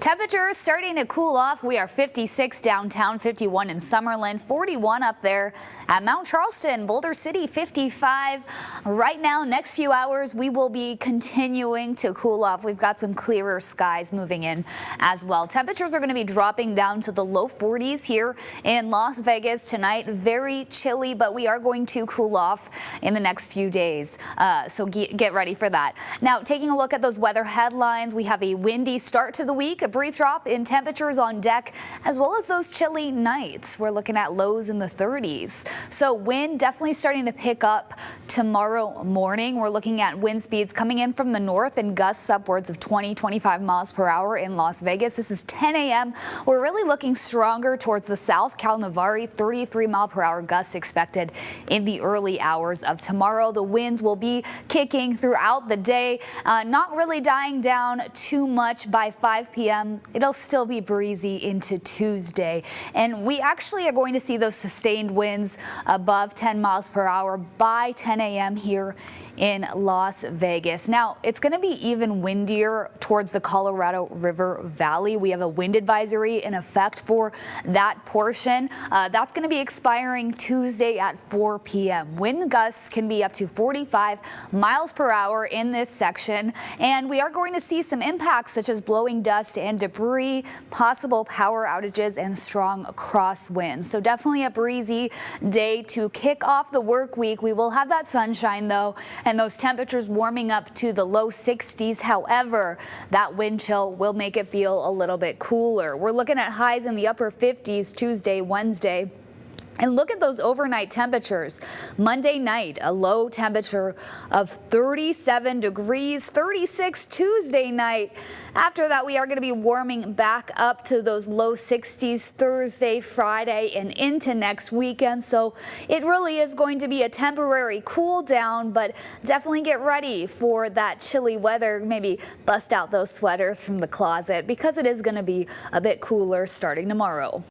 Temperatures starting to cool off. We are 56 downtown, 51 in Summerlin, 41 up there at Mount Charleston, Boulder City, 55. Right now, next few hours, we will be continuing to cool off. We've got some clearer skies moving in as well. Temperatures are going to be dropping down to the low 40s here in Las Vegas tonight. Very chilly, but we are going to cool off in the next few days. So get ready for that. Now, taking a look at those weather headlines, we have a windy start to the week. A brief drop in temperatures on deck, as well as those chilly nights. We're looking at lows in the 30s. So wind definitely starting to pick up tomorrow morning. We're looking at wind speeds coming in from the north and gusts upwards of 20-25 miles per hour in Las Vegas. This is 10 a.m. We're really looking stronger towards the south. Cal Navari, 33 mile per hour gusts expected in the early hours of tomorrow. The winds will be kicking throughout the day, not really dying down too much by 5 p.m. It'll still be breezy into Tuesday, and we actually are going to see those sustained winds above 10 miles per hour by 10 a.m. here in Las Vegas. Now, it's going to be even windier towards the Colorado River Valley. We have a wind advisory in effect for that portion. That's going to be expiring Tuesday at 4 p.m. Wind gusts can be up to 45 miles per hour in this section, and we are going to see some impacts such as blowing dust and debris, possible power outages, and strong crosswinds. So definitely a breezy day to kick off the work week. We will have that sunshine though, and those temperatures warming up to the low 60s. However, that wind chill will make it feel a little bit cooler. We're looking at highs in the upper 50s Tuesday, Wednesday. And look at those overnight temperatures. Monday night, a low temperature of 37 degrees, 36 Tuesday night. After that, we are going to be warming back up to those low 60s Thursday, Friday, and into next weekend. So it really is going to be a temporary cool down, but definitely get ready for that chilly weather. Maybe bust out those sweaters from the closet because it is going to be a bit cooler starting tomorrow.